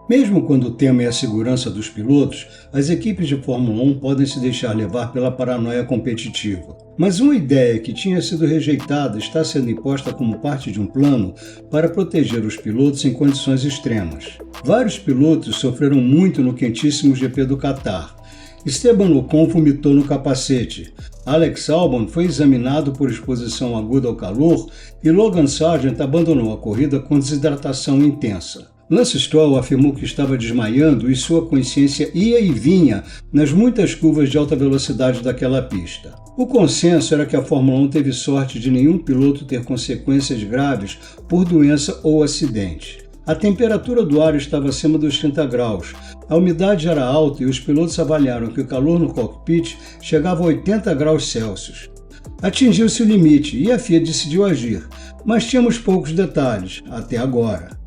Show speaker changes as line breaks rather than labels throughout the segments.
Mesmo quando o tema é a segurança dos pilotos, as equipes de Fórmula 1 podem se deixar levar pela paranoia competitiva. Mas uma ideia que tinha sido rejeitada está sendo imposta como parte de um plano para proteger os pilotos em condições extremas. Vários pilotos sofreram muito no quentíssimo GP do Catar. Esteban Ocon vomitou no capacete, Alex Albon foi examinado por exposição aguda ao calor e Logan Sargent abandonou a corrida com desidratação intensa. Lance Stroll afirmou que estava desmaiando e sua consciência ia e vinha nas muitas curvas de alta velocidade daquela pista. O consenso era que a Fórmula 1 teve sorte de nenhum piloto ter consequências graves por doença ou acidente. A temperatura do ar estava acima dos 30 graus, a umidade era alta e os pilotos avaliaram que o calor no cockpit chegava a 80 graus Celsius. Atingiu-se o limite e a FIA decidiu agir, mas tínhamos poucos detalhes, até agora.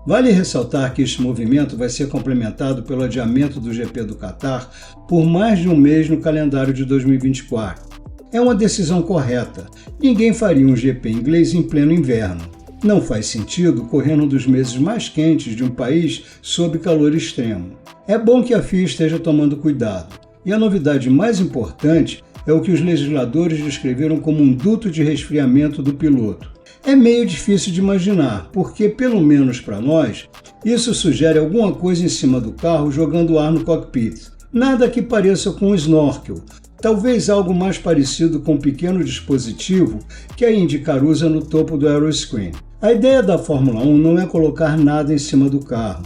Vale ressaltar que este movimento vai ser complementado pelo adiamento do GP do Catar por mais de um mês no calendário de 2024. É uma decisão correta. Ninguém faria um GP inglês em pleno inverno. Não faz sentido correr num dos meses mais quentes de um país sob calor extremo. É bom que a FIA esteja tomando cuidado. E a novidade mais importante é o que os legisladores descreveram como um duto de resfriamento do piloto. É meio difícil de imaginar, porque, pelo menos para nós, isso sugere alguma coisa em cima do carro jogando ar no cockpit. Nada que pareça com um snorkel, talvez algo mais parecido com um pequeno dispositivo que a IndyCar usa no topo do aeroscreen. A ideia da Fórmula 1 não é colocar nada em cima do carro.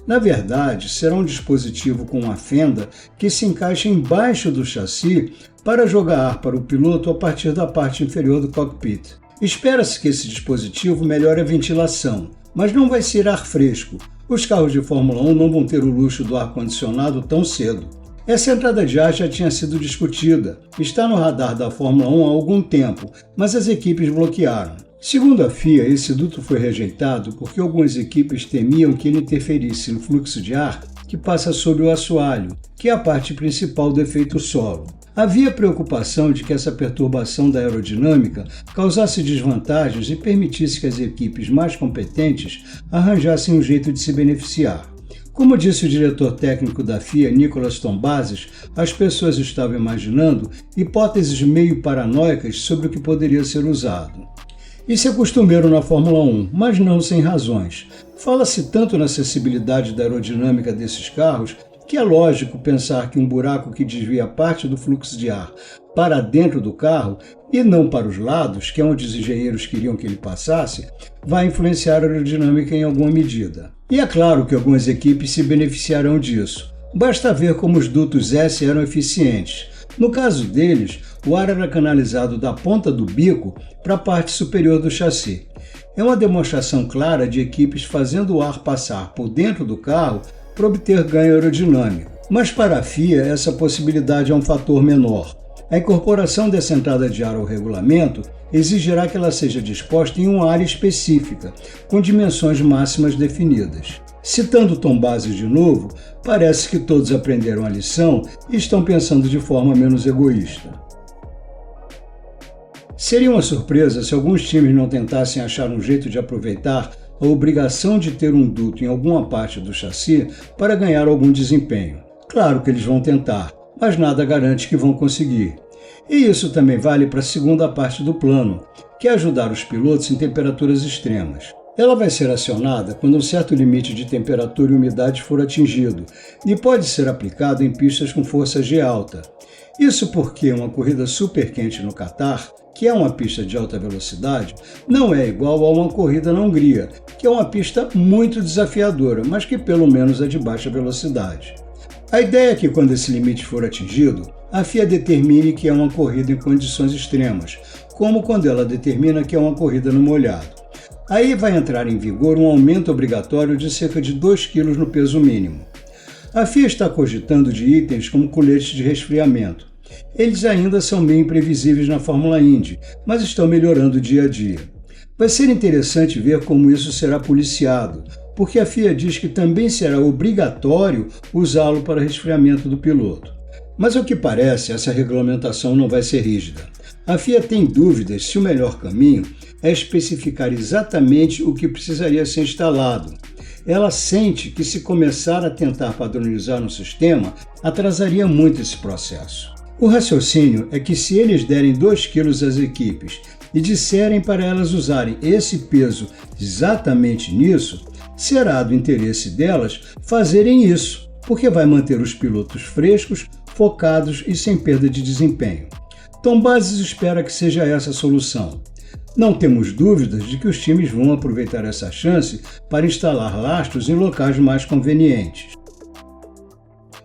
Na verdade, será um dispositivo com uma fenda que se encaixa embaixo do chassi para jogar ar para o piloto a partir da parte inferior do cockpit. Espera-se que esse dispositivo melhore a ventilação, mas não vai ser ar fresco. Os carros de Fórmula 1 não vão ter o luxo do ar-condicionado tão cedo. Essa entrada de ar já tinha sido discutida. Está no radar da Fórmula 1 há algum tempo, mas as equipes bloquearam. Segundo a FIA, esse duto foi rejeitado porque algumas equipes temiam que ele interferisse no fluxo de ar que passa sobre o assoalho, que é a parte principal do efeito solo. Havia preocupação de que essa perturbação da aerodinâmica causasse desvantagens e permitisse que as equipes mais competentes arranjassem um jeito de se beneficiar. Como disse o diretor técnico da FIA, Nicolas Tombazis, as pessoas estavam imaginando hipóteses meio paranoicas sobre o que poderia ser usado. Isso é costumeiro na Fórmula 1, mas não sem razões. Fala-se tanto na acessibilidade da aerodinâmica desses carros que é lógico pensar que um buraco que desvia parte do fluxo de ar para dentro do carro e não para os lados, que é onde os engenheiros queriam que ele passasse, vai influenciar a aerodinâmica em alguma medida. E é claro que algumas equipes se beneficiarão disso. Basta ver como os dutos S eram eficientes. No caso deles, o ar era canalizado da ponta do bico para a parte superior do chassi. É uma demonstração clara de equipes fazendo o ar passar por dentro do carro para obter ganho aerodinâmico. Mas para a FIA, essa possibilidade é um fator menor. A incorporação dessa entrada de ar ao regulamento exigirá que ela seja disposta em uma área específica, com dimensões máximas definidas. Citando Tombazis de novo, parece que todos aprenderam a lição e estão pensando de forma menos egoísta. Seria uma surpresa se alguns times não tentassem achar um jeito de aproveitar a obrigação de ter um duto em alguma parte do chassi para ganhar algum desempenho. Claro que eles vão tentar, mas nada garante que vão conseguir. E isso também vale para a segunda parte do plano, que é ajudar os pilotos em temperaturas extremas. Ela vai ser acionada quando um certo limite de temperatura e umidade for atingido e pode ser aplicado em pistas com força G alta. Isso porque uma corrida super quente no Catar, que é uma pista de alta velocidade, não é igual a uma corrida na Hungria, que é uma pista muito desafiadora, mas que pelo menos é de baixa velocidade. A ideia é que quando esse limite for atingido, a FIA determine que é uma corrida em condições extremas, como quando ela determina que é uma corrida no molhado. Aí vai entrar em vigor um aumento obrigatório de cerca de 2 kg no peso mínimo. A FIA está cogitando de itens como coletes de resfriamento. Eles ainda são meio imprevisíveis na Fórmula Indy, mas estão melhorando dia a dia. Vai ser interessante ver como isso será policiado, porque a FIA diz que também será obrigatório usá-lo para resfriamento do piloto. Mas ao que parece, essa regulamentação não vai ser rígida. A FIA tem dúvidas se o melhor caminho é especificar exatamente o que precisaria ser instalado. ela sente que se começar a tentar padronizar um sistema, atrasaria muito esse processo. O raciocínio é que se eles derem 2 quilos às equipes e disserem para elas usarem esse peso exatamente nisso, será do interesse delas fazerem isso, porque vai manter os pilotos frescos, focados e sem perda de desempenho. Tom Bases espera que seja essa a solução. Não temos dúvidas de que os times vão aproveitar essa chance para instalar lastros em locais mais convenientes.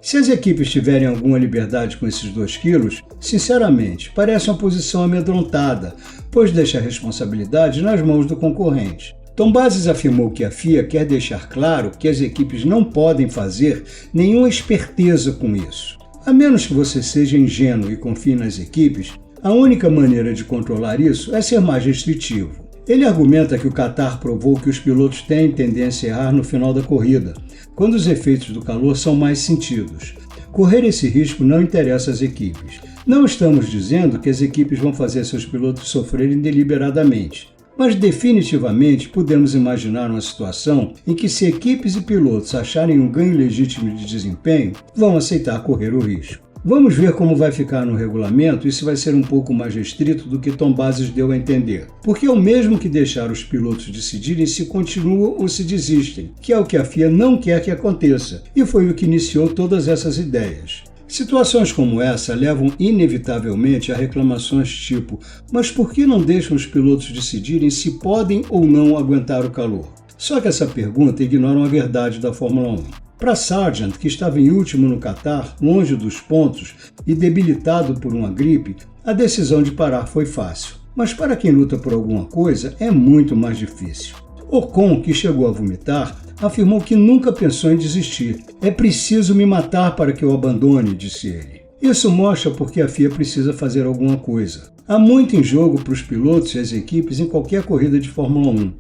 Se as equipes tiverem alguma liberdade com esses 2 quilos, sinceramente, parece uma posição amedrontada, pois deixa a responsabilidade nas mãos do concorrente. Tom Bases afirmou que a FIA quer deixar claro que as equipes não podem fazer nenhuma esperteza com isso. A menos que você seja ingênuo e confie nas equipes, a única maneira de controlar isso é ser mais restritivo. Ele argumenta que o Qatar provou que os pilotos têm tendência a errar no final da corrida, quando os efeitos do calor são mais sentidos. Correr esse risco não interessa às equipes. Não estamos dizendo que as equipes vão fazer seus pilotos sofrerem deliberadamente, mas definitivamente podemos imaginar uma situação em que, se equipes e pilotos acharem um ganho legítimo de desempenho, vão aceitar correr o risco. Vamos ver como vai ficar no regulamento e se vai ser um pouco mais restrito do que Tom Bases deu a entender. Porque é o mesmo que deixar os pilotos decidirem se continuam ou se desistem, que é o que a FIA não quer que aconteça, e foi o que iniciou todas essas ideias. Situações como essa levam inevitavelmente a reclamações tipo: mas por que não deixam os pilotos decidirem se podem ou não aguentar o calor? Só que essa pergunta ignora uma verdade da Fórmula 1. Para Sargent, que estava em último no Qatar, longe dos pontos e debilitado por uma gripe, a decisão de parar foi fácil. Mas para quem luta por alguma coisa, é muito mais difícil. Ocon, que chegou a vomitar, afirmou que nunca pensou em desistir. É preciso me matar para que eu abandone, disse ele. Isso mostra porque a FIA precisa fazer alguma coisa. Há muito em jogo para os pilotos e as equipes em qualquer corrida de Fórmula 1.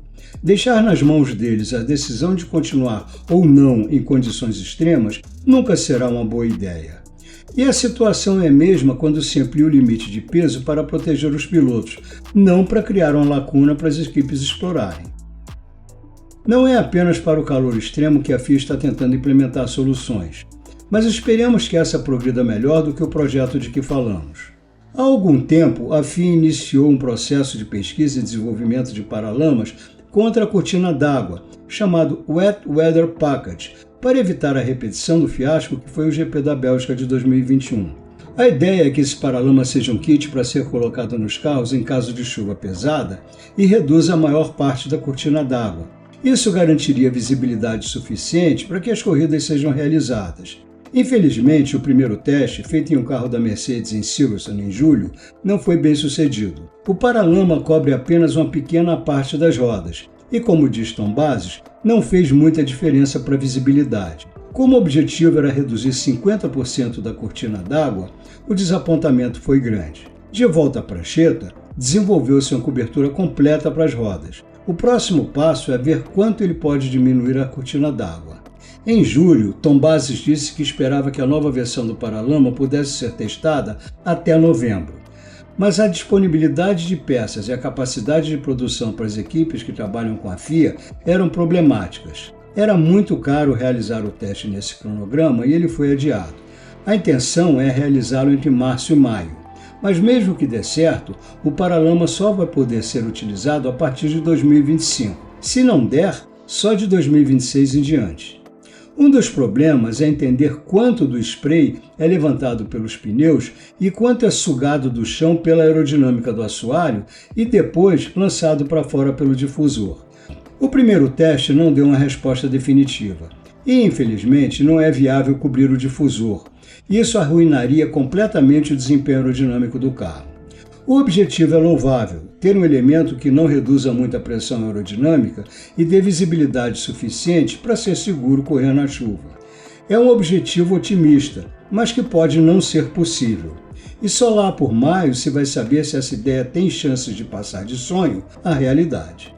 Deixar nas mãos deles a decisão de continuar ou não em condições extremas nunca será uma boa ideia. E a situação é a mesma quando se amplia o limite de peso para proteger os pilotos, não para criar uma lacuna para as equipes explorarem. Não é apenas para o calor extremo que a FIA está tentando implementar soluções, mas esperemos que essa progrida melhor do que o projeto de que falamos. Há algum tempo, a FIA iniciou um processo de pesquisa e desenvolvimento de paralamas contra a cortina d'água, chamado Wet Weather Package, para evitar a repetição do fiasco que foi o GP da Bélgica de 2021. A ideia é que esse paralama seja um kit para ser colocado nos carros em caso de chuva pesada e reduza a maior parte da cortina d'água. Isso garantiria visibilidade suficiente para que as corridas sejam realizadas. Infelizmente, o primeiro teste, feito em um carro da Mercedes em Silverstone em julho, não foi bem sucedido. O paralama cobre apenas uma pequena parte das rodas e, como diz Tom Bases, não fez muita diferença para a visibilidade. Como o objetivo era reduzir 50% da cortina d'água, o desapontamento foi grande. De volta à prancheta, desenvolveu-se uma cobertura completa para as rodas. O próximo passo é ver quanto ele pode diminuir a cortina d'água. Em julho, Tom Bases disse que esperava que a nova versão do paralama pudesse ser testada até novembro. Mas a disponibilidade de peças e a capacidade de produção para as equipes que trabalham com a FIA eram problemáticas. Era muito caro realizar o teste nesse cronograma e ele foi adiado. A intenção é realizá-lo entre março e maio. Mas mesmo que dê certo, o paralama só vai poder ser utilizado a partir de 2025. Se não der, só de 2026 em diante. Um dos problemas é entender quanto do spray é levantado pelos pneus e quanto é sugado do chão pela aerodinâmica do assoalho e depois lançado para fora pelo difusor. O primeiro teste não deu uma resposta definitiva e, infelizmente, não é viável cobrir o difusor. Isso arruinaria completamente o desempenho aerodinâmico do carro. O objetivo é louvável, ter um elemento que não reduza muito a pressão aerodinâmica e dê visibilidade suficiente para ser seguro correr na chuva. É um objetivo otimista, mas que pode não ser possível. E só lá por maio se vai saber se essa ideia tem chances de passar de sonho à realidade.